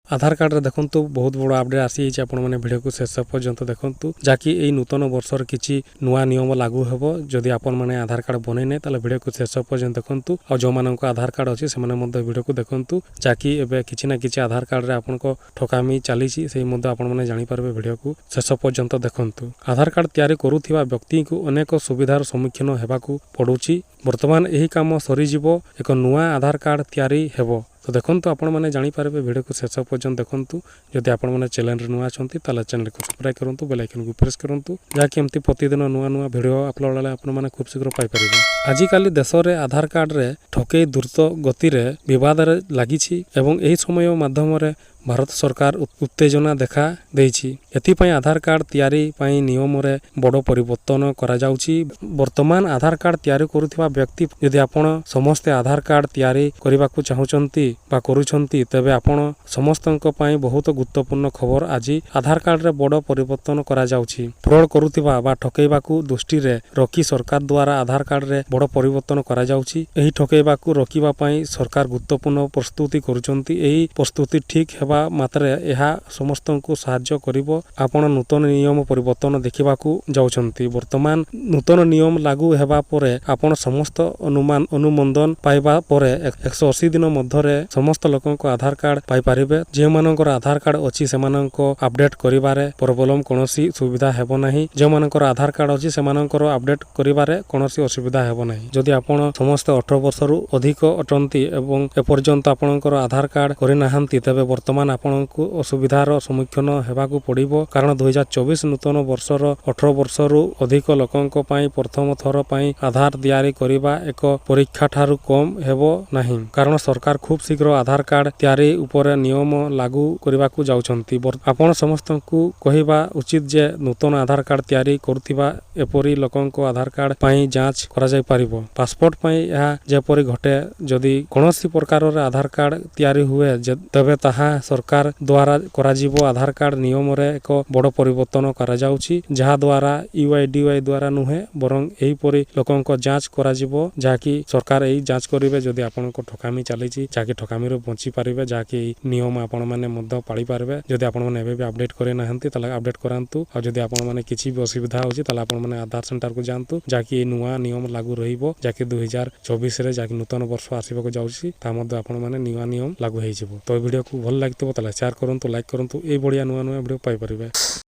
आधार card रे देखंतु बहुत बड़ अपडेट आसी छै आपण माने वीडियो को शेष पर्यंत देखंतु जाकि एई नूतन वर्षर किछि नुवा नियम लागू हेबो जदि आपण माने आधार कार्ड बनै नै ताले वीडियो को शेष पर्यंत देखंतु आ जो माननको आधार कार्ड अछि से माने मध्ये वीडियो को देखंतु जाकि एबे किछि ना किछि आधार कार्ड रे आपनको ठकामी चाली छी से मध्ये आपण माने जानि पारबे वीडियो को शेष पर्यंत देखंतु आधार कार्ड तयारी करूथिबा व्यक्ति को अनेक सुविधार सम्मुखीन हेबा को पडुछि वर्तमान एही काम सरी जीवो एक नुवा आधार कार्ड तयारी हेबो तो देखंतु आपण माने जानि पारबे वीडियो को शेष पर्यंत देखंतु जदि आपण माने चैनल रे नुवा अछंती ताले चैनल को सब्सक्राइब करंतु बेल आइकन को प्रेस करंतु जाकि एमती प्रतिदिन नुवा नुवा वीडियो अपलोड वाला आपण माने खूब शीघ्र पाई परिबे आजि काली देश रे आधार कार्ड रे ठकेई द्रुत गति रे विवाद रे लागि छी एवं एही समय माध्यम रे भारत सरकार उत्तेजना देखा देछि एथिपाई आधार कार्ड तयारी पाई नियम रे बड़ परिवर्तन करा जाउछि वर्तमान आधार कार्ड तयारी करूथिबा व्यक्ति यदि आपण समस्त आधार कार्ड तयारी करिबा को चाहुचंती बा करूछंती तबे आपण समस्तनक पाई बहुत गुरुत्वपूर्ण खबर आज आधार कार्ड रे बड़ परिवर्तन करा जाउछि फ्रॉड करूथिबा बा ठकेइबा को दृष्टि रे रखी सरकार द्वारा आधार कार्ड रे बड़ परिवर्तन करा जाउछि एही ठकेइबा को रोकिबा पाई सरकार गुरुत्वपूर्ण प्रस्तुति करूछंती एही प्रस्तुति ठीक हेबा मात्रे यह समस्त को साहाय्य करिवो आपण नूतन नियम परिवर्तन देखिबा को जाउछंती वर्तमान नूतन नियम लागू हेबा परे आपण समस्त अनुमोदन पाइबा परे 180 दिन मध्यरे समस्त लोकनको आधार कार्ड पाई पारिबे जे मानकर आधार कार्ड अछि से मानको अपडेट करिबारे प्रॉब्लम कोनोसी सुविधा हेबो नाही जे मानकर आधार कार्ड अछि से मानकर अपडेट करिबारे कोनोसी असुविधा हेबो नाही जदि आपण समस्त 18 वर्षरु अधिक अटंती एवं ए पर्यंत आपणकर आधार कार्ड करि नाहंती तबे वर्तमान आपनको असुविधार सम्मुखीन हेबाकू पड़िबो कारण 2024 नूतन वर्षर 18 वर्षरु अधिक लोकंक पाई प्रथम थर पाई आधार तयारी करिबा एक परीक्षा ठारू कम हेबो नाही कारण सरकार खूब शीघ्र आधार कार्ड तयारी ऊपर नियम लागू करिबाकू जाउछंती आपण समस्तଙ୍କୁ कहिबा उचित जे नूतन आधार कार्ड तयारी करथिबा एपरी लोकंक आधार कार्ड पाई जांच करा जाय पारिबो पासपोर्ट पाई या जेपरी घटे जदि कोनोसी प्रकार रे आधार कार्ड तयारी हुए तबे ताहा सरकार द्वारा कराजिबो आधार कार्ड नियम रे एक बड़ परिवर्तन करा जाउछि जहा द्वारा यूआईडीआई द्वारा नुहे बरং एही परि लोकंक जांच कराजिबो जाकि सरकार एही जांच करिवे जदि आपनको ठकामी चालिछि जाकि ठकामी रो बंची पारिबे जाकि नियम आपण माने मध्य पाळी पारबे जदि आपण माने एबे अपडेट करे नाहंती तला अपडेट करांतु आ जदि आपण माने किछि भी असुविधा होछि तला आपण माने आधार सेंटर को जानतु जाकि नुवा नियम लागू रहिबो जाकि 2024 रे जाकि नूतन वर्ष आसीबो को जाउछि ता मध्य आपण माने नुवा नियम लागू हेइ जिवो तो वीडियो को भल लागतो ताला शेयर करंतु लाइक करंतु ए बढ़िया नुवा नुवा वीडियो पाई परिबे।